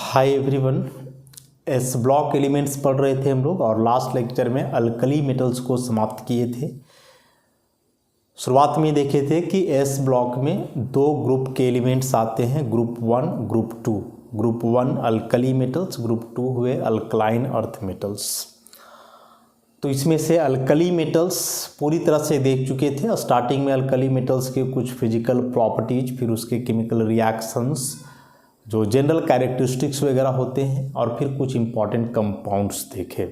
Hi everyone. S block elements पढ़ रहे थे हम लोग और लास्ट लेक्चर में अल्कली मेटल्स को समाप्त किए थे। शुरुआत में देखे थे कि एस ब्लॉक में दो ग्रुप के एलिमेंट्स आते हैं, group one group two. Group one alkali metals, group two हुए अल्कलाइन अर्थ मेटल्स। तो इसमें से अल्कली मेटल्स पूरी तरह से देख चुके थे। स्टार्टिंग में अल्कली मेटल्स के कुछ फिजिकल प्रॉपर्टीज, फिर उसके केमिकल रिएक्शंस, जो जनरल कैरेक्टरिस्टिक्स वगैरह होते हैं, और फिर कुछ इंपॉर्टेंट कंपाउंड्स देखे।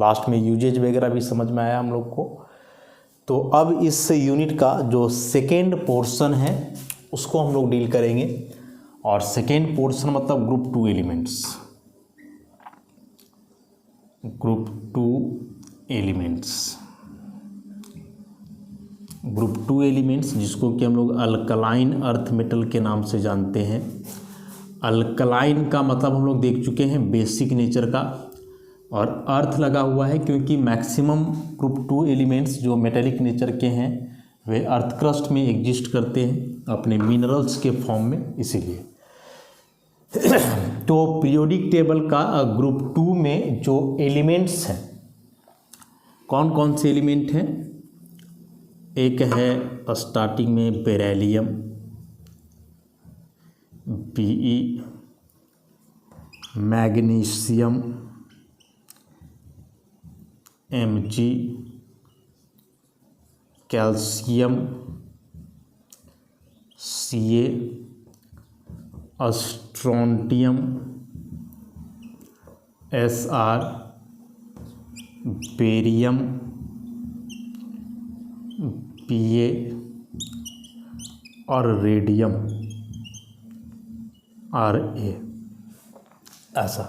लास्ट में यूजेज वगैरह भी समझ में आया हम लोग को। तो अब इस यूनिट का जो सेकेंड पोर्शन है उसको हम लोग डील करेंगे। और सेकेंड पोर्शन मतलब group two elements. Group two elements, group two elements जिसको कि हम लोग अल्कलाइन अर्थ मेटल के नाम से जानते हैं। अल्कलाइन का मतलब हम लोग देख चुके हैं बेसिक नेचर का, और अर्थ लगा हुआ है क्योंकि मैक्सिमम ग्रुप टू एलिमेंट्स जो मेटेलिक नेचर के हैं वे अर्थ क्रस्ट में एग्जिस्ट करते हैं अपने मिनरल्स के फॉर्म में, इसीलिए। तो पीरियोडिक टेबल का ग्रुप टू में जो एलिमेंट्स हैं, कौन कौन से एलिमेंट हैं? एक है स्टार्टिंग में beryllium, Be, magnesium Mg, calcium Ca, strontium Sr, barium Pa और रेडियम Ra। ऐसा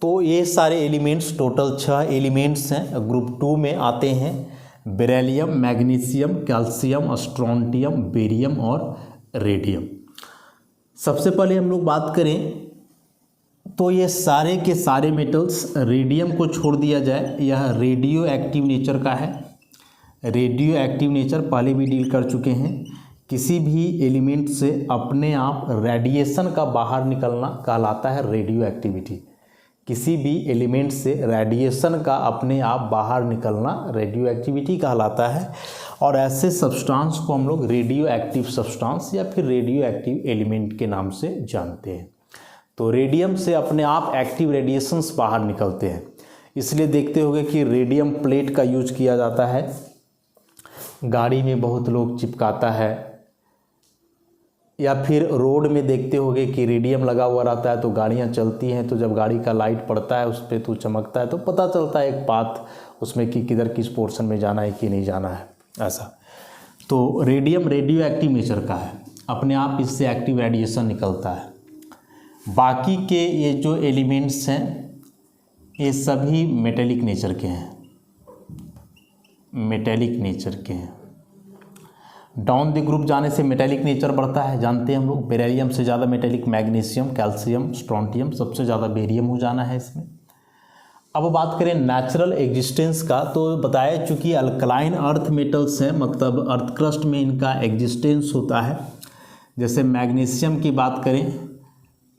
तो ये सारे एलिमेंट्स, टोटल 6 एलिमेंट्स हैं, ग्रुप टू में आते हैं। Beryllium, magnesium, calcium, strontium, barium और रेडियम। सबसे पहले हम लोग बात करें तो ये सारे के सारे मेटल्स, रेडियम को छोड़ दिया जाए, यह रेडियो एक्टिव नेचर का है। रेडियो एक्टिव नेचर पहले भी डील कर चुके हैं। किसी भी एलिमेंट से अपने आप रेडिएशन का बाहर निकलना कहलाता है रेडियो एक्टिविटी। किसी भी एलिमेंट से रेडिएशन का अपने आप बाहर निकलना रेडियो एक्टिविटी कहलाता है। और ऐसे सब्सटेंस को हम लोग रेडियो एक्टिव सब्सटेंस या फिर रेडियो एक्टिव एलिमेंट के नाम से जानते हैं। तो रेडियम से अपने आप एक्टिव रेडिएशंस बाहर निकलते हैं, इसलिए देखते होंगे कि रेडियम प्लेट का यूज किया जाता है। गाड़ी में बहुत लोग चिपकाता है, या फिर रोड में देखते होंगे कि रेडियम लगा हुआ रहता है, तो गाड़ियां चलती हैं तो जब गाड़ी का लाइट पड़ता है उस पर तो चमकता है, तो पता चलता है एक पाथ उसमें कि किधर किस पोर्शन में जाना है कि नहीं जाना है। ऐसा तो रेडियम रेडियो एक्टिव नेचर का है, अपने आप इससे एक्टिव रेडिएशन निकलता है। बाकी के ये जो एलिमेंट्स हैं ये सभी मेटेलिक नेचर के हैं, मेटेलिक नेचर के हैं। डाउन द ग्रुप जाने से मेटेलिक नेचर बढ़ता है, जानते हैं हम लोग। बेरिलियम से ज़्यादा मेटेलिक मैग्नीशियम, कैल्शियम, स्ट्रोंटियम, सबसे ज़्यादा बेरियम हो जाना है इसमें। अब बात करें नेचुरल एग्जिस्टेंस का, तो बताया चूँकि अल्कलाइन अर्थ मेटल्स हैं, मतलब अर्थ क्रस्ट में इनका एग्जिस्टेंस होता है। जैसे मैग्नीशियम की बात करें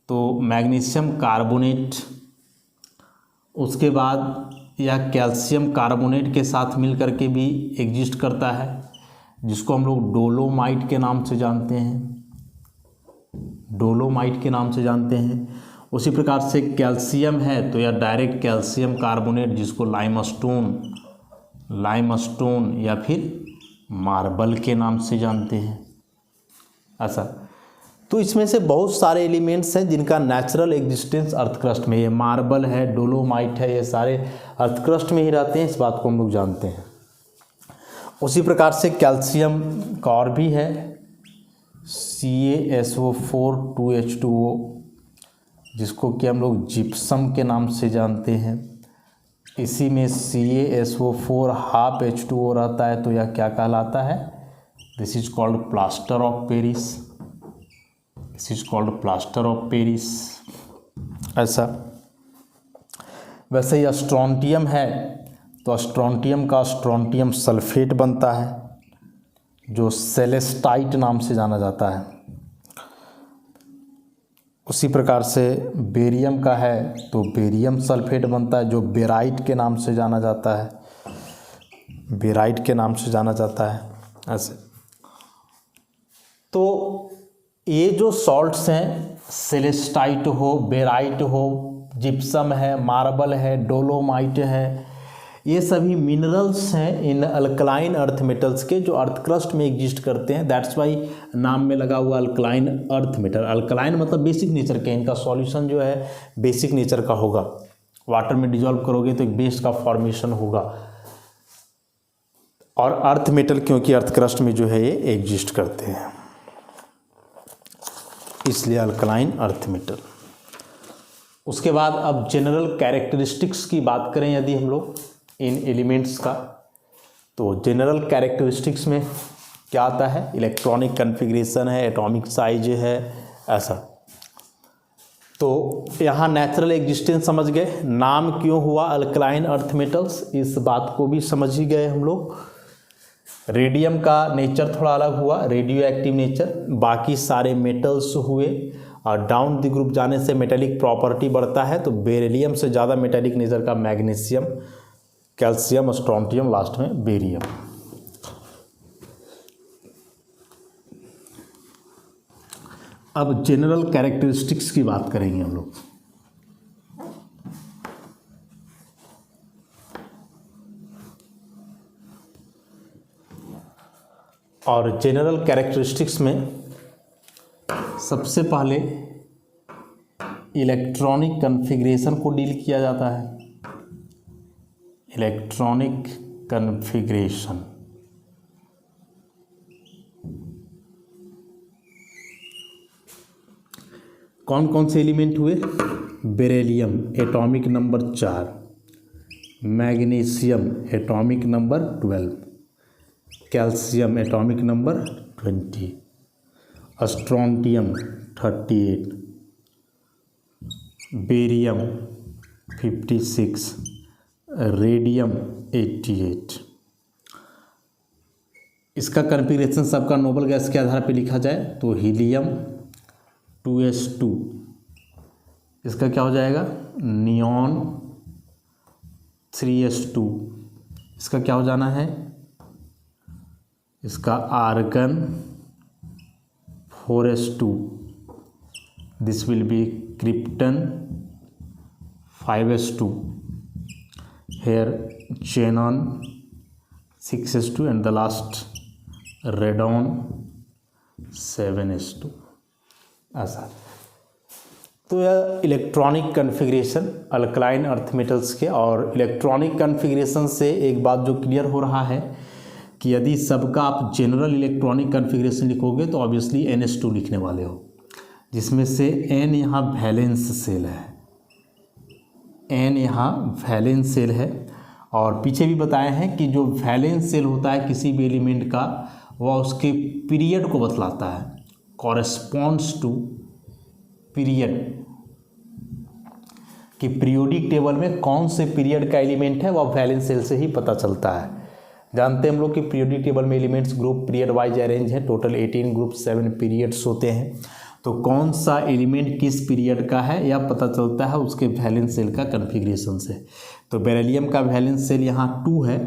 तो मैग्नीशियम कार्बोनेट, उसके बाद या कैल्शियम कार्बोनेट के साथ मिल करके भी एग्जिस्ट करता है, जिसको हम लोग डोलोमाइट के नाम से जानते हैं, डोलोमाइट के नाम से जानते हैं। उसी प्रकार से कैल्शियम है तो यह डायरेक्ट कैल्शियम कार्बोनेट, जिसको लाइमस्टोन या फिर मार्बल के नाम से जानते हैं। ऐसा तो इसमें से बहुत सारे एलिमेंट्स हैं जिनका नेचुरल एग्जिस्टेंस अर्थ क्रस्ट में, ये मार्बल है, डोलोमाइट है, ये सारे अर्थ क्रस्ट में ही रहते हैं, इस बात को हम लोग जानते हैं। उसी प्रकार से कैल्शियम का और भी है, CaSO4 2H2O, जिसको कि हम लोग जिप्सम के नाम से जानते हैं। इसी में CaSO4 हाफ H2O रहता है, तो यह क्या कहलाता है? This is called plaster of Paris, this is called plaster of Paris. ऐसा वैसे ही स्ट्रोंटियम है तो स्ट्रोंटियम का स्ट्रोंटियम सल्फेट बनता है, जो सेलेस्टाइट नाम से जाना जाता है। उसी प्रकार से बेरियम का है तो बेरियम सल्फेट बनता है जो बेराइट के नाम से जाना जाता है, बेराइट के नाम से जाना जाता है ऐसे। तो ये जो सॉल्ट्स हैं, सेलेस्टाइट हो, बेराइट हो, जिप्सम है, मार्बल है, डोलोमाइट है, ये सभी मिनरल्स हैं इन अल्कलाइन अर्थ मेटल्स के जो अर्थ क्रस्ट में एग्जिस्ट करते हैं। दैट्स वाई नाम में लगा हुआ अल्कलाइन अर्थ मेटल। अल्कलाइन मतलब बेसिक नेचर के, इनका सॉल्यूशन जो है बेसिक नेचर का होगा। वाटर में डिजॉल्व करोगे तो एक बेस का फॉर्मेशन होगा। और अर्थ मेटल क्योंकि अर्थ क्रस्ट में जो है ये एग्जिस्ट करते हैं, इसलिए अल्कलाइन अर्थ मेटल। उसके बाद अब जनरल कैरेक्टरिस्टिक्स की बात करें यदि हम लोग इन एलिमेंट्स का, तो जनरल कैरेक्टरिस्टिक्स में क्या आता है? इलेक्ट्रॉनिक कन्फिग्रेशन है, एटॉमिक साइज है, ऐसा। तो यहाँ नेचुरल एग्जिस्टेंस समझ गए, नाम क्यों हुआ अल्कलाइन अर्थ मेटल्स, इस बात को भी समझ ही गए हम लोग। रेडियम का नेचर थोड़ा अलग हुआ, रेडियो एक्टिव नेचर, बाकी सारे मेटल्स हुए। और डाउन द ग्रुप जाने से मेटेलिक प्रॉपर्टी बढ़ता है, तो बेरिलियम से ज़्यादा मेटेलिक नेचर का मैग्नीशियम, कैल्शियम, स्ट्रोंटियम, लास्ट में बेरियम। अब जनरल कैरेक्टरिस्टिक्स की बात करेंगे हम लोग। और जनरल कैरेक्टरिस्टिक्स में सबसे पहले इलेक्ट्रॉनिक कन्फिग्रेशन को डील किया जाता है। इलेक्ट्रॉनिक कन्फिग्रेशन, कौन कौन से एलिमेंट हुए? Beryllium atomic number 4, magnesium atomic number 12, calcium atomic number 20, strontium 38, barium 56, radium 88। इसका कन्फिग्रेशन सबका नोबल गैस के आधार पे लिखा जाए तो हीलियम 2s2, इसका क्या हो जाएगा? नियॉन 3s2, इसका क्या हो जाना है? इसका argon 4s2, this will be krypton 5s2, here xenon 6s2 and the last radon 7s2, ऐसा। तो यह electronic configuration alkaline earth metals के। और इलेक्ट्रॉनिक कन्फिग्रेशन से एक बात जो क्लियर हो रहा है कि यदि सबका आप जनरल इलेक्ट्रॉनिक कन्फिग्रेशन लिखोगे तो ऑब्वियसली NS2 लिखने वाले हो, जिसमें से N यहाँ वैलेंस सेल है, N यहाँ वैलेंस सेल है। और पीछे भी बताए हैं कि जो वैलेंस सेल होता है किसी भी एलिमेंट का, वह उसके पीरियड को बतलाता है, कॉरेस्पॉन्ड्स टू पीरियड, कि पीरियोडिक टेबल में कौन से पीरियड का एलिमेंट है वह वैलेंस सेल से ही पता चलता है। जानते हैं हम लोग कि पीरियोडिक टेबल में elements group period wise arrange है, टोटल 18 ग्रुप 7 पीरियड्स होते हैं। तो कौन सा एलिमेंट किस पीरियड का है यह पता चलता है उसके वैलेंस सेल का कन्फिग्रेशन से। तो बेरिलियम का वैलेंस सेल यहाँ 2 है,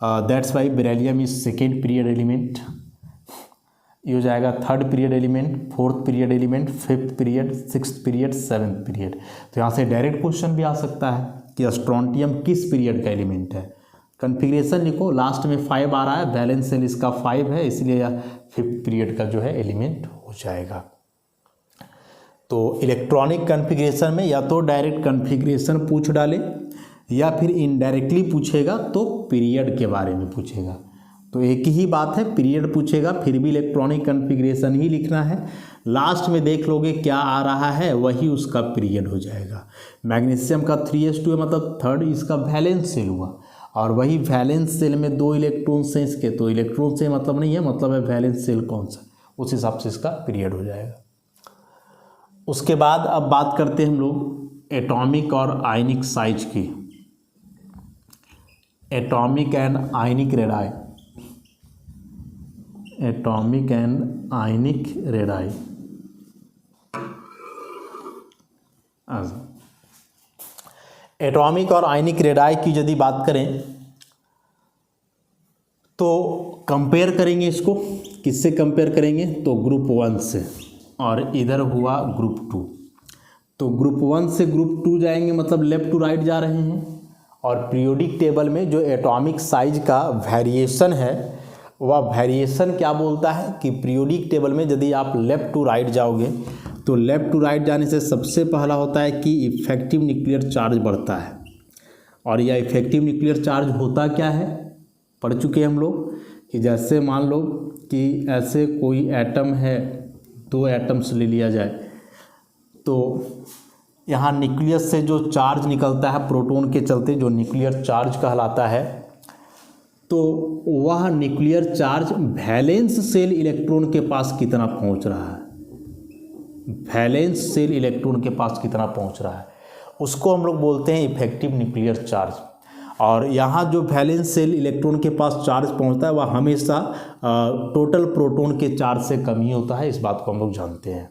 that's why beryllium is second period element. ये हो जाएगा third period element, fourth period element, fifth period, sixth period, seventh period. तो यहाँ से डायरेक्ट क्वेश्चन भी आ सकता है कि स्ट्रोंटियम किस पीरियड का एलिमेंट है। कन्फिग्रेशन लिखो, लास्ट में 5 आ रहा है, वैलेंस सेल इसका 5 है, इसलिए यह फिफ्थ पीरियड का जो है एलिमेंट हो जाएगा। तो इलेक्ट्रॉनिक कन्फिग्रेशन में या तो डायरेक्ट कन्फिग्रेशन पूछ डाले या फिर इनडायरेक्टली पूछेगा तो पीरियड के बारे में पूछेगा। तो एक ही बात है, पीरियड पूछेगा फिर भी इलेक्ट्रॉनिक कन्फिग्रेशन ही लिखना है। लास्ट में देख लोगे क्या आ रहा है वही उसका पीरियड हो जाएगा। मैग्नीशियम का 3s2 है, मतलब थर्ड इसका वैलेंस सेल हुआ, और वही वैलेंस सेल में 2 इलेक्ट्रॉन्स हैं इसके, तो इलेक्ट्रॉन से मतलब नहीं है, मतलब है वैलेंस सेल कौन सा, उस हिसाब से इसका पीरियड हो जाएगा। उसके बाद अब बात करते हैं हम लोग एटॉमिक और आयनिक साइज की। Atomic and ionic radii, atomic and ionic radii. Atomic और आयनिक रेडाई की यदि बात करें तो कंपेयर करेंगे इसको, किससे कंपेयर करेंगे, तो ग्रुप 1 से, और इधर हुआ ग्रुप 2। तो ग्रुप 1 से ग्रुप 2 जाएंगे, मतलब लेफ्ट टू राइट जा रहे हैं। और पीरियोडिक टेबल में जो एटॉमिक साइज का वेरिएशन है वह वेरिएशन क्या बोलता है कि पीरियोडिक टेबल में यदि आप लेफ्ट टू राइट जाओगे तो लेफ्ट टू राइट जाने से सबसे पहला होता है कि इफेक्टिव न्यूक्लियर चार्ज बढ़ता है। और यह इफेक्टिव न्यूक्लियर चार्ज होता क्या है, पढ़ चुके हैं हम लोग कि जैसे मान लो कि ऐसे कोई एटम है, 2 एटम्स ले लिया जाए, तो यहाँ न्यूक्लियस से जो चार्ज निकलता है प्रोटॉन के चलते, जो न्यूक्लियर चार्ज कहलाता है, तो वह nuclear charge valence shell electron के पास कितना पहुँच रहा है, वैलेंस सेल इलेक्ट्रॉन के पास कितना पहुँच रहा है, उसको हम लोग बोलते हैं इफेक्टिव न्यूक्लियर चार्ज। और यहाँ जो वैलेंस सेल इलेक्ट्रॉन के पास चार्ज पहुँचता है वह हमेशा टोटल प्रोटॉन के चार्ज से कम ही होता है, इस बात को हम लोग जानते हैं।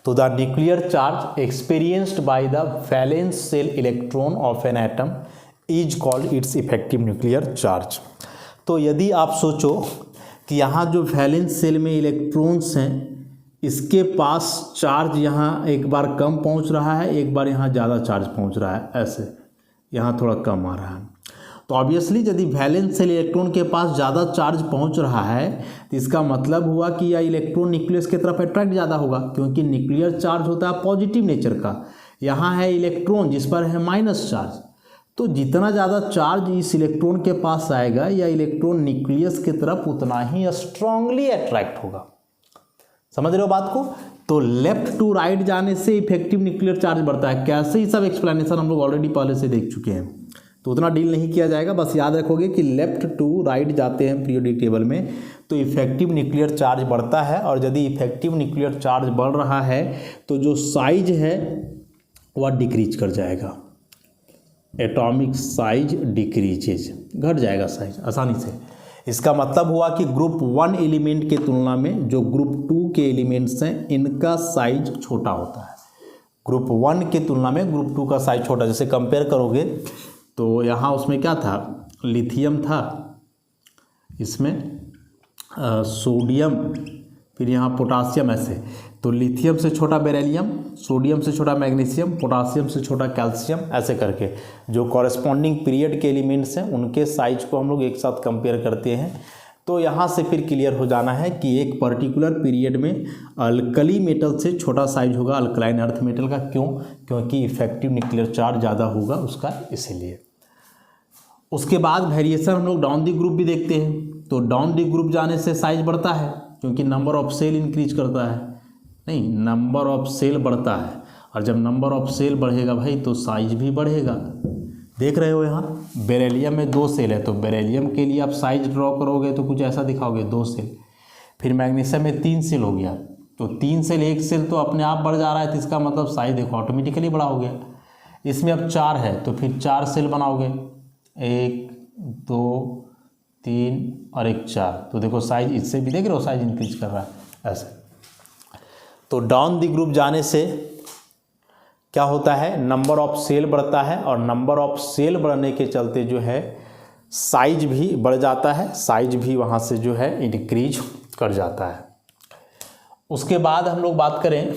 तो the nuclear charge experienced by the valence shell electron of an atom is called its effective nuclear charge. तो यदि आप सोचो कि यहाँ जो वैलेंस सेल में इलेक्ट्रॉन्स हैं इसके पास चार्ज यहाँ एक बार कम पहुँच रहा है, एक बार यहाँ ज़्यादा चार्ज पहुँच रहा है, ऐसे यहाँ थोड़ा कम आ रहा है। तो ऑब्वियसली यदि वैलेंस सेल इलेक्ट्रॉन के पास ज़्यादा चार्ज पहुंच रहा है तो इसका मतलब हुआ कि यह इलेक्ट्रॉन न्यूक्लियस की तरफ अट्रैक्ट ज़्यादा होगा, क्योंकि न्यूक्लियर चार्ज होता है पॉजिटिव नेचर का, यहाँ है इलेक्ट्रॉन जिस पर है माइनस चार्ज। तो जितना ज़्यादा चार्ज इस इलेक्ट्रॉन के पास आएगा या इलेक्ट्रॉन न्यूक्लियस की तरफ उतना ही स्ट्रांगली अट्रैक्ट होगा। समझ रहे हो बात को। तो लेफ्ट टू राइट जाने से इफेक्टिव न्यूक्लियर चार्ज बढ़ता है। कैसे, ही सब एक्सप्लेनेशन हम लोग ऑलरेडी पहले से देख चुके हैं, तो उतना डील नहीं किया जाएगा। बस याद रखोगे कि लेफ्ट टू राइट जाते हैं पीरियोडिक टेबल में तो इफेक्टिव न्यूक्लियर चार्ज बढ़ता है, और यदि इफेक्टिव न्यूक्लियर चार्ज बढ़ रहा है तो जो साइज है वह डिक्रीज कर जाएगा, एटॉमिक साइज डिक्रीजेज, घट जाएगा साइज आसानी से। इसका मतलब हुआ कि ग्रुप 1 एलिमेंट के तुलना में जो ग्रुप 2 के एलिमेंट्स हैं इनका साइज छोटा होता है। ग्रुप 1 के तुलना में ग्रुप 2 का साइज छोटा, जैसे कंपेयर करोगे तो यहाँ उसमें क्या था, लिथियम था, इसमें सोडियम, फिर यहाँ पोटासियम, ऐसे। तो लिथियम से छोटा बेरिलियम, सोडियम से छोटा मैग्नीशियम, पोटासियम से छोटा कैल्शियम, ऐसे करके जो कॉरेस्पॉन्डिंग पीरियड के एलिमेंट्स हैं उनके साइज को हम लोग एक साथ कंपेयर करते हैं। तो यहाँ से फिर क्लियर हो जाना है कि एक पर्टिकुलर पीरियड में अल्कली मेटल से छोटा साइज होगा अल्कलाइन अर्थ मेटल का। क्यों? क्योंकि इफेक्टिव न्यूक्लियर चार्ज ज़्यादा होगा उसका, इसीलिए। उसके बाद वेरिएशन हम लोग डाउन दी ग्रुप भी देखते हैं। तो डाउन दी ग्रुप जाने से साइज बढ़ता है, क्योंकि नंबर ऑफ सेल इंक्रीज करता है, नहीं नंबर ऑफ सेल बढ़ता है, और जब नंबर ऑफ सेल बढ़ेगा भाई तो साइज भी बढ़ेगा। देख रहे हो यहाँ बेरिलियम में 2 सेल है, तो बेरिलियम के लिए आप साइज ड्रॉ करोगे तो कुछ ऐसा दिखाओगे, 2 सेल। फिर मैग्नीशियम में 3 सेल हो गया, तो 3 सेल 1 सेल तो अपने आप बढ़ जा रहा है, तो इसका मतलब साइज देखो ऑटोमेटिकली बड़ा हो गया। इसमें अब 4 है तो फिर 4 सेल बनाओगे, 1 2 3 और 1 4, तो देखो साइज इससे भी देख रहे हो साइज इंक्रीज कर रहा है, ऐसे। तो डाउन दी ग्रुप जाने से क्या होता है, नंबर ऑफ सेल बढ़ता है, और नंबर ऑफ सेल बढ़ने के चलते जो है साइज भी बढ़ जाता है, साइज भी वहाँ से जो है इंक्रीज कर जाता है। उसके बाद हम लोग बात करें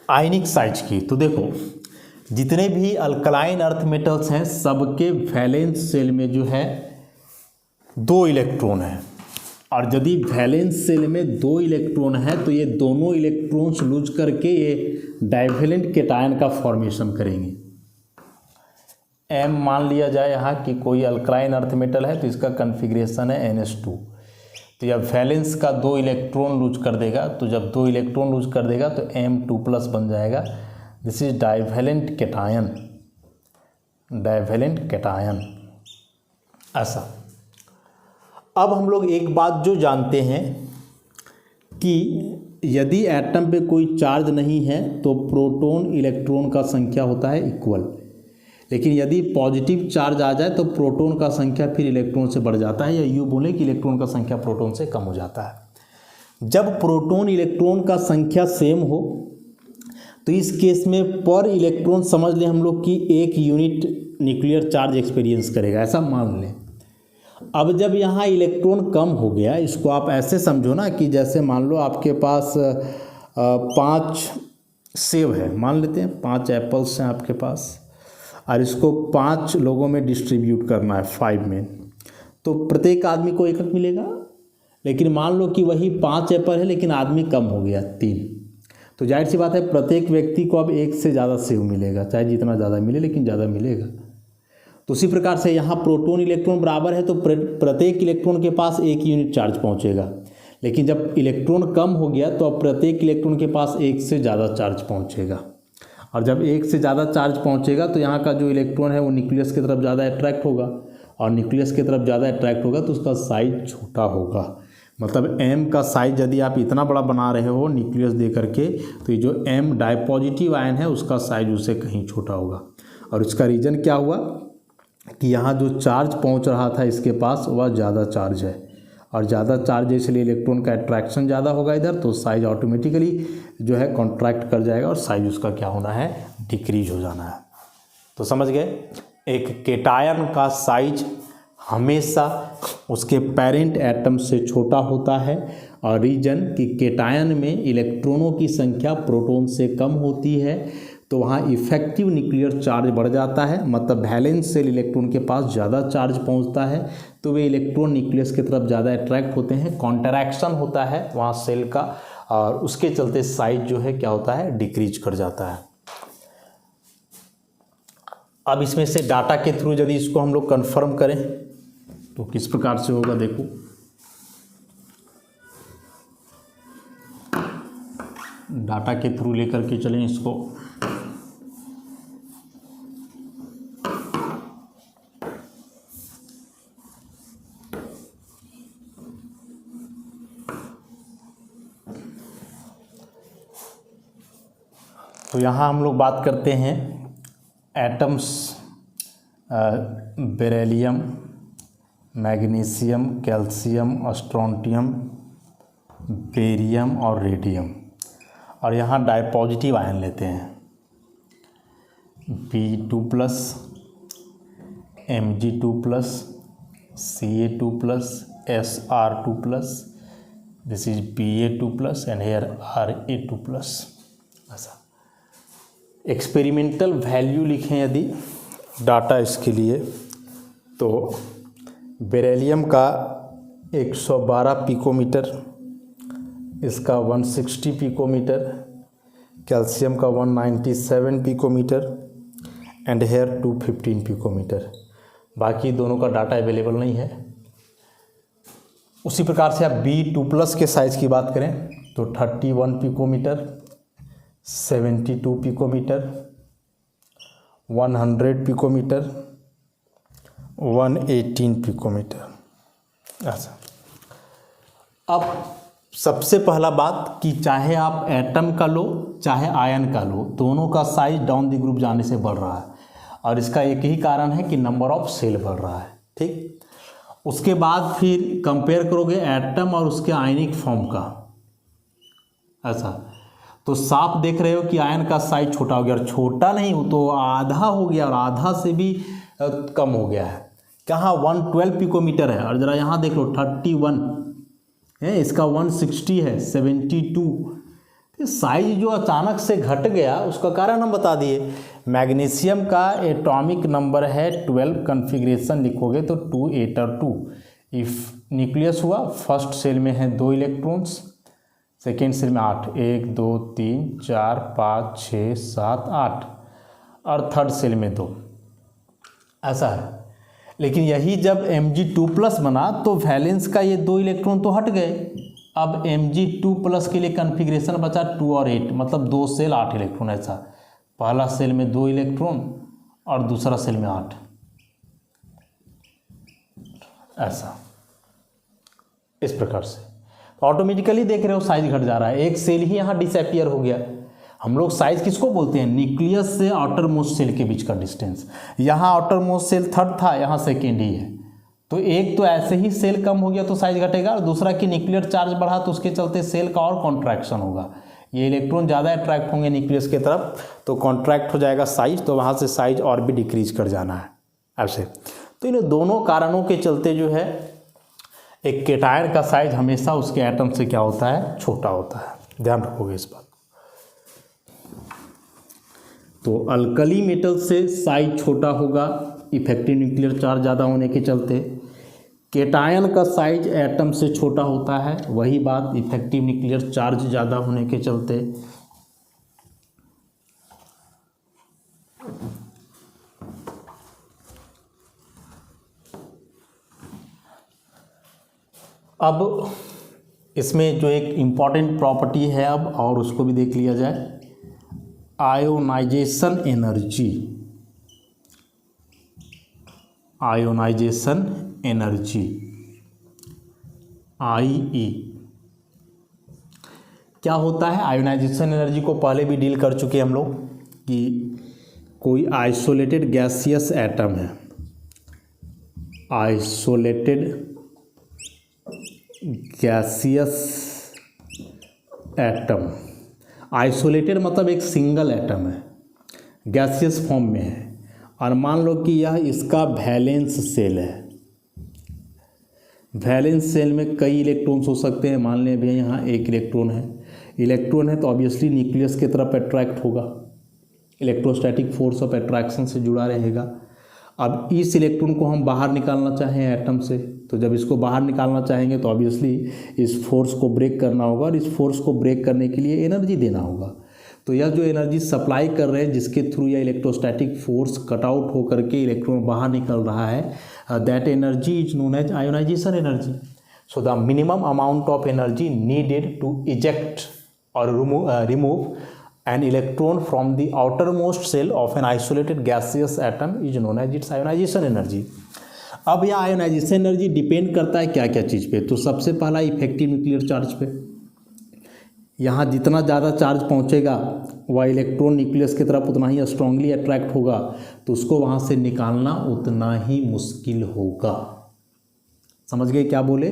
आयनिक साइज की, तो देखो जितने भी अल्कलाइन अर्थ मेटल्स हैं सबके वैलेंस सेल में जो है 2 इलेक्ट्रॉन है, और यदि वैलेंस सेल में 2 इलेक्ट्रॉन है तो ये दोनों इलेक्ट्रॉन्स लूज करके ये डाइवेलेंट केटायन का फॉर्मेशन करेंगे। M मान लिया जाए यहाँ कि कोई अल्कलाइन अर्थ मेटल है तो इसका कन्फिग्रेशन है NH2। तो जब वैलेंस का 2 इलेक्ट्रॉन लूज कर देगा, तो जब 2 इलेक्ट्रॉन लूज कर देगा तो M2+ बन जाएगा। This is divalent cation, divalent cation, ऐसा। अब हम लोग एक बात जो जानते हैं कि यदि एटम पे कोई चार्ज नहीं है तो प्रोटॉन इलेक्ट्रॉन का संख्या होता है इक्वल, लेकिन यदि पॉजिटिव चार्ज आ जाए तो प्रोटॉन का संख्या फिर इलेक्ट्रॉन से बढ़ जाता है, या यूँ बोले कि इलेक्ट्रॉन का संख्या प्रोटॉन से कम हो जाता है। जब प्रोटॉन इलेक्ट्रॉन का संख्या सेम हो तो इस केस में पर इलेक्ट्रॉन समझ लें हम लोग कि 1 यूनिट न्यूक्लियर चार्ज एक्सपीरियंस करेगा, ऐसा मान लें। अब जब यहाँ इलेक्ट्रॉन कम हो गया, इसको आप ऐसे समझो ना कि जैसे मान लो आपके पास 5 सेब है, मान लेते हैं 5 एप्पल्स हैं आपके पास, और इसको 5 लोगों में डिस्ट्रीब्यूट करना है 5 में, तो प्रत्येक आदमी को एक मिलेगा। लेकिन मान लो कि वही 5 एप्पल है लेकिन आदमी कम हो गया 3, तो जाहिर सी बात है प्रत्येक व्यक्ति को अब 1 से ज़्यादा सेब मिलेगा, चाहे जितना ज़्यादा मिले लेकिन ज़्यादा मिलेगा। तो उसी प्रकार से यहाँ प्रोटॉन इलेक्ट्रॉन बराबर है तो प्रत्येक इलेक्ट्रॉन के पास 1 यूनिट चार्ज पहुँचेगा। लेकिन जब इलेक्ट्रॉन कम हो गया तो अब प्रत्येक इलेक्ट्रॉन के पास 1 से ज़्यादा चार्ज पहुँचेगा, और जब 1 से ज़्यादा चार्ज पहुँचेगा तो यहाँ का जो इलेक्ट्रॉन है वो न्यूक्लियस की तरफ ज़्यादा अट्रैक्ट होगा, और न्यूक्लियस की तरफ ज़्यादा अट्रैक्ट होगा तो उसका साइज छोटा होगा। मतलब m का साइज यदि आप इतना बड़ा बना रहे हो न्यूक्लियस दे करके, तो ये जो m डायपॉजिटिव आयन है उसका साइज उससे कहीं छोटा होगा। और इसका रीज़न क्या हुआ कि यहाँ जो चार्ज पहुँच रहा था इसके पास वह ज़्यादा चार्ज है, और ज़्यादा चार्ज है इसलिए इलेक्ट्रॉन का अट्रैक्शन ज़्यादा होगा इधर, तो साइज ऑटोमेटिकली जो है कॉन्ट्रैक्ट कर जाएगा और साइज उसका क्या होना है, डिक्रीज हो जाना है। तो समझ गए, एक केटायन का साइज हमेशा उसके पेरेंट एटम से छोटा होता है, और रीजन कि केटायन में इलेक्ट्रॉनों की संख्या प्रोटॉन से कम होती है, तो वहाँ इफेक्टिव न्यूक्लियर चार्ज बढ़ जाता है, मतलब वैलेंस सेल इलेक्ट्रॉन के पास ज़्यादा चार्ज पहुँचता है, तो वे इलेक्ट्रॉन न्यूक्लियस की तरफ ज़्यादा अट्रैक्ट होते हैं, कॉन्ट्रैक्शन होता है वहाँ सेल का, और उसके चलते साइज जो है क्या होता है, डिक्रीज कर जाता है। अब इसमें से डाटा के थ्रू यदि इसको हम लोग कन्फर्म करें तो किस प्रकार से होगा, देखो डाटा के थ्रू लेकर के चलें इसको। तो यहाँ हम लोग बात करते हैं atoms, beryllium, magnesium, calcium, strontium, barium और रेडियम, और यहाँ डायपॉजिटिव आयन लेते हैं P2+, Mg2+, Ca2+, Sr2+, this is Pa2+ and hair Ra2+। ऐसा एक्सपेरिमेंटल वैल्यू लिखें यदि डाटा इसके लिए, तो बेरिलियम का 112 पिकोमीटर, इसका 160 पिकोमीटर, कैल्शियम का 197 पिकोमीटर एंड हेयर 215 पिकोमीटर। बाकी दोनों का डाटा अवेलेबल नहीं है। उसी प्रकार से आप B2+ के साइज़ की बात करें तो 31 पिकोमीटर, 72 पिकोमीटर, 100 पिकोमीटर, 118 पिकोमीटर। ऐसा अब सबसे पहला बात कि चाहे आप एटम का लो चाहे आयन का लो, दोनों का साइज डाउन द ग्रुप जाने से बढ़ रहा है, और इसका एक ही कारण है कि नंबर ऑफ सेल बढ़ रहा है। ठीक, उसके बाद फिर कंपेयर करोगे एटम और उसके आयनिक फॉर्म का, ऐसा तो साफ देख रहे हो कि आयन का साइज छोटा हो गया, और छोटा नहीं हो तो आधा हो गया, और आधा से भी कम हो गया है। कहाँ 112 पिकोमीटर है, और ज़रा यहाँ देख लो 31 है, इसका 160 है, 72। साइज जो अचानक से घट गया उसका कारण हम बता दिए। मैग्नीशियम का एटॉमिक नंबर है 12, कन्फिग्रेशन लिखोगे तो 2 8 और 2। इफ न्यूक्लियस हुआ, फर्स्ट सेल में है 2 इलेक्ट्रॉन्स, सेकेंड सेल में 8, 1 2 3 4 5 6 7 8, और थर्ड सेल में 2, ऐसा है। लेकिन यही जब Mg2+ बना तो वैलेंस का ये 2 इलेक्ट्रॉन तो हट गए। अब Mg2+ के लिए कन्फिग्रेशन बचा 2 और 8, मतलब 2 सेल 8 इलेक्ट्रॉन। ऐसा पहला सेल में 2 इलेक्ट्रॉन और दूसरा सेल में 8, ऐसा इस प्रकार से ऑटोमेटिकली देख रहे हो साइज घट जा रहा है। एक सेल ही यहाँ डिसअपियर हो गया। हम लोग साइज किसको बोलते हैं, न्यूक्लियस से आउटर मोस्ट सेल के बीच का डिस्टेंस। यहाँ आउटर मोस्ट सेल थर्ड था, यहाँ सेकेंड ही है, तो एक तो ऐसे ही सेल कम हो गया तो साइज घटेगा, और दूसरा कि न्यूक्लियर चार्ज बढ़ा तो उसके चलते सेल का और कॉन्ट्रैक्शन होगा, ये इलेक्ट्रॉन ज़्यादा अट्रैक्ट होंगे न्यूक्लियस की तरफ तो कॉन्ट्रैक्ट हो जाएगा साइज, तो वहाँ से साइज और भी डिक्रीज कर जाना है ऐसे। तो इन दोनों कारणों के चलते जो है एक केटायन का साइज हमेशा उसके एटम से क्या होता है, छोटा होता है। ध्यान रखोगे इस बात। तो अल्कली मेटल से साइज छोटा होगा इफेक्टिव न्यूक्लियर चार्ज ज़्यादा होने के चलते। केटायन का साइज एटम से छोटा होता है, वही बात इफेक्टिव न्यूक्लियर चार्ज ज़्यादा होने के चलते। अब इसमें जो एक इम्पॉर्टेंट प्रॉपर्टी है अब, और उसको भी देख लिया जाए, ionisation energy. Ionisation energy IE क्या होता है? आयोनाइजेशन एनर्जी को पहले भी डील कर चुके हम लोग कि कोई आइसोलेटेड गैसियस एटम है, आइसोलेटेड गैसियस एटम, आइसोलेटेड मतलब एक सिंगल एटम है, गैसियस फॉर्म में है, और मान लो कि यह इसका वैलेंस सेल है। वैलेंस सेल में कई इलेक्ट्रॉन्स हो सकते हैं, मान लें भैया यहाँ एक इलेक्ट्रॉन है। इलेक्ट्रॉन है तो ऑब्वियसली न्यूक्लियस की तरफ अट्रैक्ट होगा, इलेक्ट्रोस्टैटिक फोर्स ऑफ अट्रैक्शन से जुड़ा रहेगा। अब इस इलेक्ट्रॉन को हम बाहर निकालना चाहें एटम से, तो जब इसको बाहर निकालना चाहेंगे तो ऑब्वियसली इस फोर्स को ब्रेक करना होगा, और इस फोर्स को ब्रेक करने के लिए एनर्जी देना होगा। तो यह जो एनर्जी सप्लाई कर रहे हैं, जिसके थ्रू यह इलेक्ट्रोस्टैटिक फोर्स कट आउट होकर के इलेक्ट्रॉन बाहर निकल रहा है, that energy is known as ionisation energy. So the minimum amount of energy needed to eject और remove an electron from the outermost shell of an isolated gaseous atom is known as its ionization energy। अब यह ionisation energy depend करता है क्या क्या चीज़ पे? तो सबसे पहला इफेक्टिव न्यूक्लियर चार्ज पे। यहाँ जितना ज़्यादा चार्ज पहुँचेगा वह इलेक्ट्रॉन न्यूक्लियस की तरफ उतना ही स्ट्रांगली अट्रैक्ट होगा, तो उसको वहाँ से निकालना उतना ही मुश्किल होगा। समझ गए क्या बोले?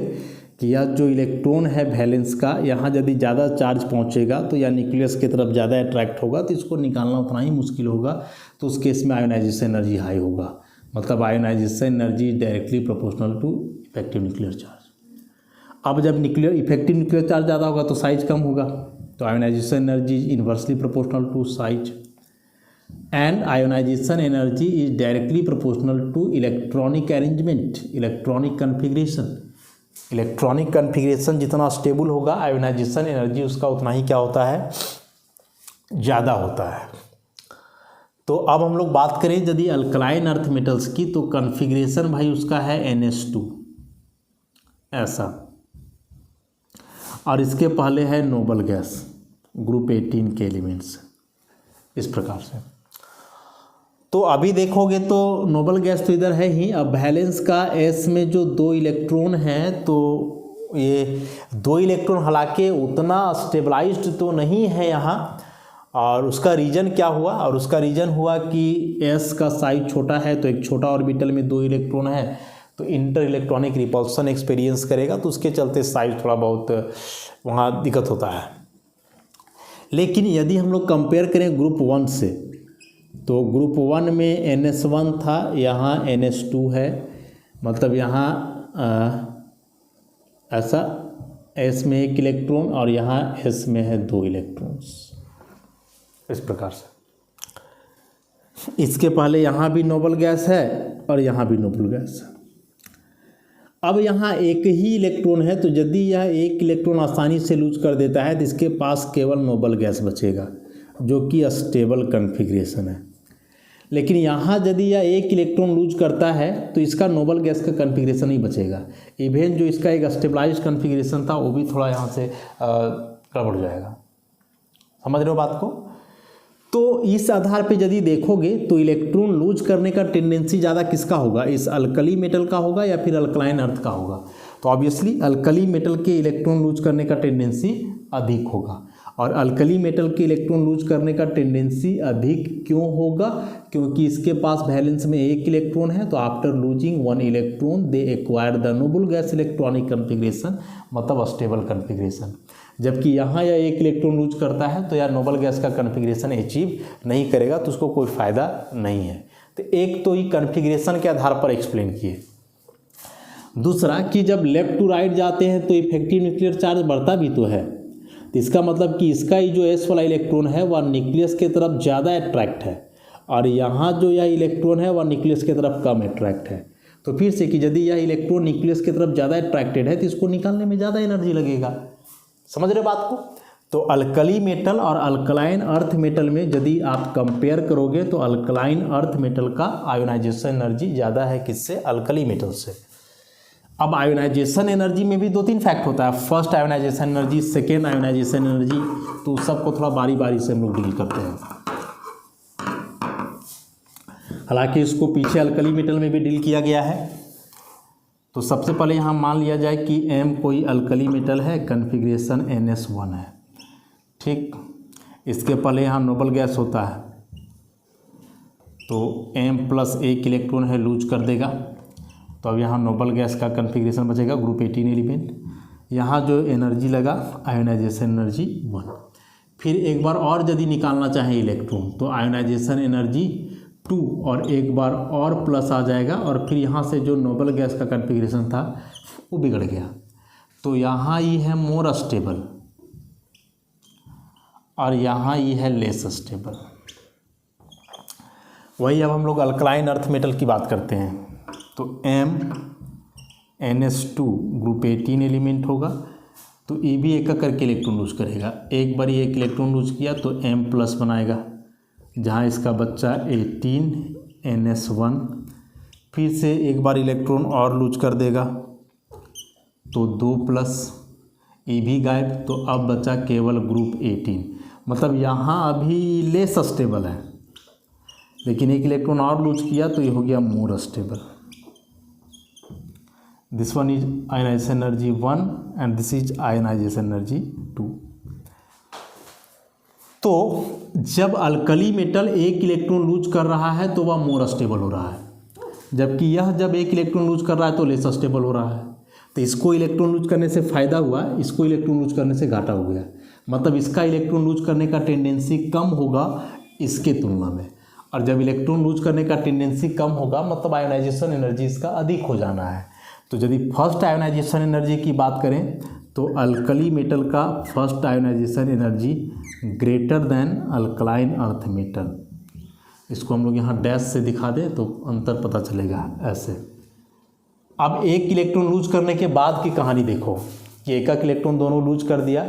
कि यह जो इलेक्ट्रॉन है वैलेंस का, यहाँ यदि ज़्यादा चार्ज पहुँचेगा तो यह न्यूक्लियस की तरफ ज़्यादा अट्रैक्ट होगा, तो इसको निकालना उतना ही मुश्किल होगा। तो उस केस में आयोनाइजेशन एनर्जी हाई होगा, मतलब ionisation energy directly proportional to effective nuclear charge. अब जब न्यूक्लियर इफेक्टिव न्यूक्लियर चार्ज ज़्यादा होगा तो साइज कम होगा, तो ionisation energy is inversely proportional to size, and ionisation energy is directly proportional to electronic arrangement, electronic configuration. Electronic configuration जितना stable होगा, आयोनाइजेशन एनर्जी उसका उतना ही क्या होता है, ज़्यादा होता है। तो अब हम लोग बात करें यदि अल्कलाइन अर्थ मेटल्स की, तो कन्फिग्रेशन भाई उसका है NH2 ऐसा, और इसके पहले है नोबल गैस ग्रुप 18 के एलिमेंट्स इस प्रकार से। तो अभी देखोगे तो नोबल गैस तो इधर है ही। अब वैलेंस का S में जो 2 इलेक्ट्रॉन हैं, तो ये 2 इलेक्ट्रॉन हालांकि उतना स्टेबलाइज्ड तो नहीं है यहाँ, और उसका रीज़न क्या हुआ? और उसका रीज़न हुआ कि S का साइज छोटा है, तो एक छोटा ऑर्बिटल में 2 इलेक्ट्रॉन है, तो इंटर इलेक्ट्रॉनिक रिपल्सन एक्सपीरियंस करेगा, तो उसके चलते साइज थोड़ा बहुत वहाँ दिक्कत होता है। लेकिन यदि हम लोग कंपेयर करें ग्रुप 1 से, तो ग्रुप 1 में NS1 था, यहाँ NS2 है, मतलब यहाँ ऐसा S में 1 इलेक्ट्रॉन और यहाँ S में है 2 इलेक्ट्रॉन्स इस प्रकार से। इसके पहले यहाँ भी नोबल गैस है और यहाँ भी नोबल गैस है। अब यहाँ एक ही इलेक्ट्रॉन है, तो यदि यह 1 इलेक्ट्रॉन आसानी से लूज कर देता है तो इसके पास केवल नोबल गैस बचेगा, जो कि स्टेबल कन्फिग्रेशन है। लेकिन यहाँ यदि यह 1 इलेक्ट्रॉन लूज करता है तो इसका नोबल गैस का कन्फिग्रेशन ही बचेगा। इवन जो इसका एक स्टेबलाइज्ड कन्फिग्रेशन था वो भी थोड़ा यहाँ से गड़बड़ जाएगा। समझ रहे हो बात को? तो इस आधार पे यदि देखोगे तो इलेक्ट्रॉन लूज करने का टेंडेंसी ज़्यादा किसका होगा, इस अल्कली मेटल का होगा या फिर अल्कलाइन अर्थ का होगा? तो ऑब्वियसली अल्कली मेटल के इलेक्ट्रॉन लूज करने का टेंडेंसी अधिक होगा। और अल्कली मेटल के इलेक्ट्रॉन लूज करने का टेंडेंसी अधिक क्यों होगा? क्योंकि इसके पास वैलेंस में एक इलेक्ट्रॉन है, तो after losing one electron they acquire the noble gas electronic configuration, मतलब स्टेबल कन्फिग्रेशन। जबकि यहाँ यह एक इलेक्ट्रॉन लूज करता है तो यह नोबल गैस का कन्फिग्रेशन अचीव नहीं करेगा, तो उसको कोई फ़ायदा नहीं है। तो एक तो ये कन्फिग्रेशन के आधार पर एक्सप्लेन किए। दूसरा कि जब लेफ्ट टू राइट जाते हैं तो इफेक्टिव न्यूक्लियर चार्ज बढ़ता भी तो है, तो इसका मतलब कि इसका ही जो एस वाला इलेक्ट्रॉन है वह न्यूक्लियस के तरफ ज़्यादा अट्रैक्ट है, और यहाँ जो यह इलेक्ट्रॉन है वह न्यूक्लियस की तरफ कम अट्रैक्ट है। तो फिर से कि यदि यह इलेक्ट्रॉन न्यूक्लियस की तरफ ज़्यादा अट्रैक्टेड है तो इसको निकालने में ज़्यादा एनर्जी लगेगा। समझ रहे बात को? तो अल्कली मेटल और अल्कलाइन अर्थ मेटल में यदि आप कंपेयर करोगे तो अल्कलाइन अर्थ मेटल का आयोनाइजेशन एनर्जी ज़्यादा है किससे? अल्कली मेटल से। अब आयोनाइजेशन एनर्जी में भी 2-3 फैक्ट होता है, first ionisation energy, second ionisation energy, तो सबको थोड़ा बारी बारी से हम लोग डील करते हैं। हालांकि इसको पीछे अल्कली मेटल में भी डील किया गया है। तो सबसे पहले यहाँ मान लिया जाए कि M कोई अल्कली मेटल है, कन्फिग्रेशन NS1 है, ठीक। इसके पहले यहाँ नोबल गैस होता है, तो M+ एक इलेक्ट्रॉन है, लूज कर देगा, तो अब यहाँ नोबल गैस का कन्फिग्रेशन बचेगा ग्रुप 18 एलिमेंट। यहाँ जो एनर्जी लगा आयोनाइजेशन एनर्जी 1। फिर एक बार और यदि निकालना चाहें इलेक्ट्रॉन तो आयोनाइजेशन एनर्जी 2 और एक बार और प्लस आ जाएगा, और फिर यहाँ से जो नोबल गैस का कन्फिग्रेशन था वो बिगड़ गया। तो यहाँ ये है मोर स्टेबल और यहाँ ये है लेस स्टेबल। वही अब हम लोग अल्कलाइन अर्थ मेटल की बात करते हैं। तो MnS2 ग्रुप 18 एलिमेंट होगा, तो ये भी एक करके इलेक्ट्रॉन लूज करेगा। एक बार एक इलेक्ट्रॉन लूज किया तो M+ बनाएगा, जहाँ इसका बच्चा 18 NS1, फिर से एक बार इलेक्ट्रॉन और लूज कर देगा तो 2+, ये भी गायब, तो अब बचा केवल ग्रुप 18। मतलब यहाँ अभी लेस स्टेबल है, लेकिन एक इलेक्ट्रॉन और लूज किया तो ये हो गया more stable. This one is ionisation energy 1 and this is ionisation energy 2। तो जब अल्कली मेटल एक इलेक्ट्रॉन लूज कर रहा है तो वह मोर स्टेबल हो रहा है, जबकि यह जब एक इलेक्ट्रॉन लूज कर रहा है तो लेस स्टेबल हो रहा है। तो इसको इलेक्ट्रॉन लूज करने से फ़ायदा हुआ, इसको इलेक्ट्रॉन लूज करने से घाटा हो गया। मतलब इसका इलेक्ट्रॉन लूज करने का टेंडेंसी कम होगा इसके तुलना में, और जब इलेक्ट्रॉन लूज करने का टेंडेंसी कम होगा मतलब आयोनाइजेशन एनर्जी इसका अधिक हो जाना है। तो यदि फर्स्ट आयोनाइजेशन एनर्जी की बात करें तो अल्कली मेटल का first ionisation energy greater than alkaline earth metal. इसको हम लोग यहाँ डैश से दिखा दें तो अंतर पता चलेगा ऐसे। अब एक इलेक्ट्रॉन लूज करने के बाद की कहानी देखो कि एक इलेक्ट्रॉन दोनों लूज कर दिया,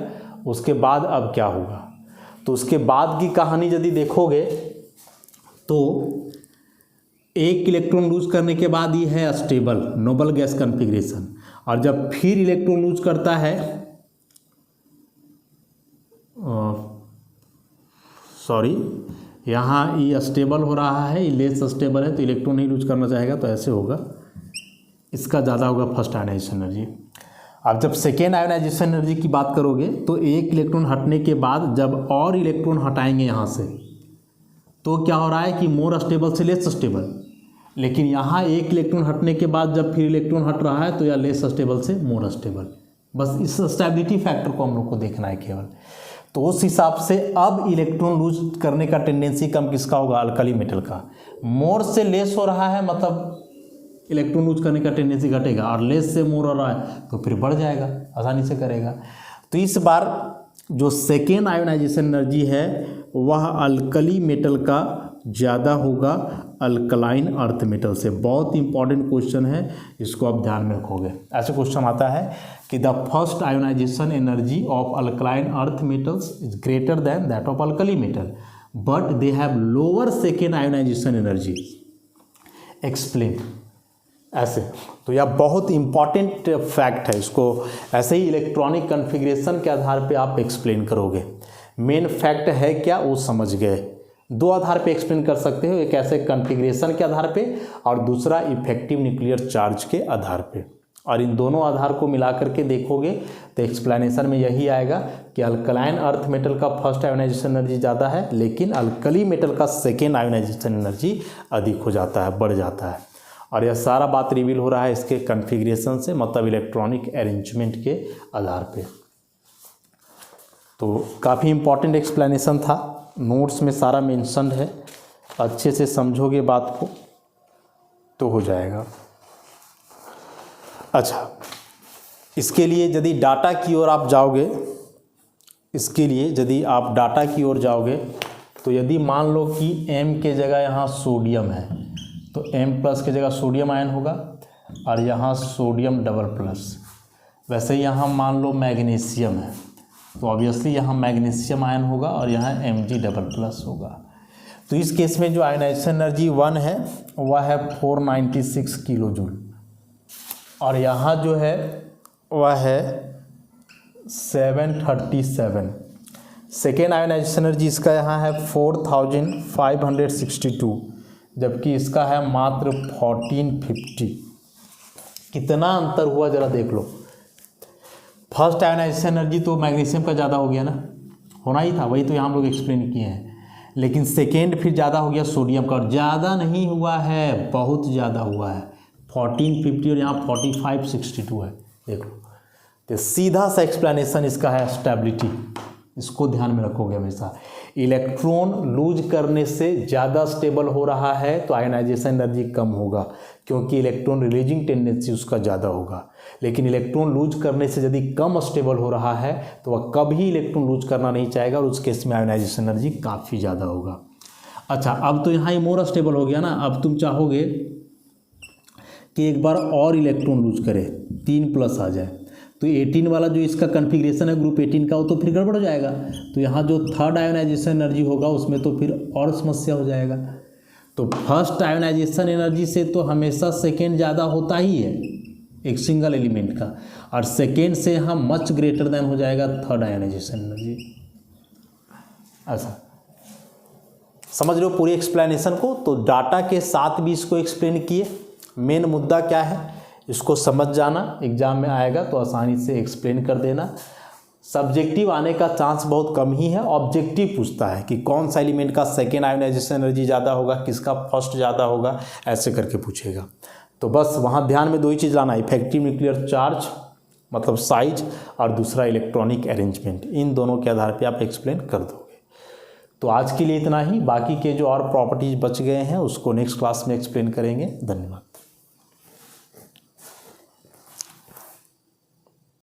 उसके बाद अब क्या होगा। तो उसके बाद की कहानी यदि देखोगे तो एक इलेक्ट्रॉन लूज करने के बाद ये है स्टेबल नोबल गैस कन्फिग्रेशन, और जब फिर इलेक्ट्रॉन लूज करता है यहाँ ये स्टेबल हो रहा है, ये लेस स्टेबल है, तो इलेक्ट्रॉन नहीं लूज करना चाहेगा, तो ऐसे होगा, इसका ज़्यादा होगा फर्स्ट आयोनाइजेशन एनर्जी। अब जब सेकेंड आयोनाइजेशन एनर्जी की बात करोगे तो एक इलेक्ट्रॉन हटने के बाद जब और इलेक्ट्रॉन हटाएंगे यहाँ से तो क्या हो रहा है कि मोर स्टेबल से लेस स्टेबल, लेकिन यहाँ एक इलेक्ट्रॉन हटने के बाद जब फिर इलेक्ट्रॉन हट रहा है तो यह लेस स्टेबल से मोर स्टेबल। बस इस स्टेबिलिटी फैक्टर को हम लोग को देखना है केवल। तो उस हिसाब से अब इलेक्ट्रॉन लूज करने का टेंडेंसी कम किसका होगा? अल्कली मेटल का। मोर से लेस हो रहा है मतलब इलेक्ट्रॉन लूज करने का टेंडेंसी घटेगा, और लेस से मोर हो रहा है तो फिर बढ़ जाएगा, आसानी से करेगा। तो इस बार जो सेकेंड आयोनाइजेशन एनर्जी है वह अल्कली मेटल का ज़्यादा होगा अल्कलाइन अर्थ मेटल से। बहुत इंपॉर्टेंट क्वेश्चन है, इसको आप ध्यान में रखोगे। ऐसे क्वेश्चन आता है कि the first ionisation energy of alkaline earth metals is greater than that of alkali metal but they have lower second ionisation energy, explain. ऐसे तो यह बहुत इंपॉर्टेंट फैक्ट है, इसको ऐसे ही इलेक्ट्रॉनिक कन्फिग्रेशन के आधार पे आप एक्सप्लेन करोगे। मेन फैक्ट है क्या वो समझ गए। दो आधार पे एक्सप्लेन कर सकते हो, एक ऐसे कन्फिग्रेशन के आधार पे और दूसरा इफेक्टिव न्यूक्लियर चार्ज के आधार पे। और इन दोनों आधार को मिला करके देखोगे तो एक्सप्लेनेशन में यही आएगा कि अल्कलाइन अर्थ मेटल का फर्स्ट आयोनाइजेशन एनर्जी ज़्यादा है, लेकिन अल्कली मेटल का सेकेंड आयोनाइजेशन एनर्जी अधिक हो जाता है, बढ़ जाता है। और यह सारा बात रिवील हो रहा है इसके कन्फिग्रेशन से, मतलब इलेक्ट्रॉनिक अरेंजमेंट के आधार पे। तो काफ़ी इम्पॉर्टेंट एक्सप्लेनेशन था, नोट्स में सारा मेंशन्ड है, अच्छे से समझोगे बात को तो हो जाएगा। अच्छा, इसके लिए यदि डाटा की ओर आप जाओगे, तो यदि मान लो कि M के जगह यहाँ सोडियम है तो M+ के जगह सोडियम आयन होगा और यहाँ सोडियम डबल+। वैसे ही यहाँ मान लो मैग्नीशियम है तो ऑब्वियसली यहाँ मैग्नीशियम आयन होगा और यहाँ Mg++ होगा। तो इस केस में जो आयनाइजेशन एनर्जी 1 है वह है 496 किलो जूल और यहाँ जो है वह है 737। सेकेंड आयनाइजेशन एनर्जी इसका यहाँ है 4562, जबकि इसका है मात्र 1450। कितना अंतर हुआ ज़रा देख लो। फर्स्ट आयनाइजेशन एनर्जी तो मैग्नीशियम का ज़्यादा हो गया ना, होना ही था, वही तो यहाँ हम लोग एक्सप्लेन किए हैं। लेकिन सेकेंड फिर ज़्यादा हो गया सोडियम का, और ज़्यादा नहीं हुआ है, बहुत ज़्यादा हुआ है, 1450 और यहाँ 4562 है, देख लो। तो सीधा सा एक्सप्लेनेशन इसका है स्टेबिलिटी, इसको ध्यान में रखोगे हमेशा। इलेक्ट्रॉन लूज करने से ज़्यादा स्टेबल हो रहा है तो आयनाइजेशन एनर्जी कम होगा, क्योंकि इलेक्ट्रॉन रिलीजिंग टेंडेंसी उसका ज़्यादा होगा। लेकिन इलेक्ट्रॉन लूज करने से यदि कम स्टेबल हो रहा है तो वह कभी इलेक्ट्रॉन लूज करना नहीं चाहेगा और उस केस में आयनाइजेशन एनर्जी काफ़ी ज़्यादा होगा। अच्छा, अब तो यहाँ मोर स्टेबल हो गया ना, अब तुम चाहोगे कि एक बार और इलेक्ट्रॉन लूज करे, 3+ आ जाए, तो 18 वाला जो इसका कन्फिग्रेशन है ग्रुप 18 का, वो तो फिर गड़बड़ हो जाएगा। तो यहाँ जो थर्ड आयोनाइजेशन एनर्जी होगा उसमें तो फिर और समस्या हो जाएगा। तो फर्स्ट आयोनाइजेशन एनर्जी से तो हमेशा सेकेंड ज़्यादा होता ही है एक सिंगल एलिमेंट का, और सेकेंड से यहाँ मच ग्रेटर देन हो जाएगा थर्ड आयोनाइजेशन एनर्जी। ऐसा समझ लो पूरी एक्सप्लेनेशन को। तो डाटा के साथ भी इसको एक्सप्लेन किए। मेन मुद्दा क्या है इसको समझ जाना, एग्जाम में आएगा तो आसानी से एक्सप्लेन कर देना। सब्जेक्टिव आने का चांस बहुत कम ही है, ऑब्जेक्टिव पूछता है कि कौन सा एलिमेंट का सेकेंड आयोनाइजेशन एनर्जी ज़्यादा होगा, किसका फर्स्ट ज़्यादा होगा, ऐसे करके पूछेगा। तो बस वहाँ ध्यान में दो ही चीज़ लाना, इफेक्टिव न्यूक्लियर चार्ज मतलब साइज, और दूसरा इलेक्ट्रॉनिक अरेंजमेंट। इन दोनों के आधार पर आप एक्सप्लेन कर दोगे। तो आज के लिए इतना ही, बाकी के जो और प्रॉपर्टीज बच गए हैं उसको नेक्स्ट क्लास में एक्सप्लेन करेंगे। धन्यवाद।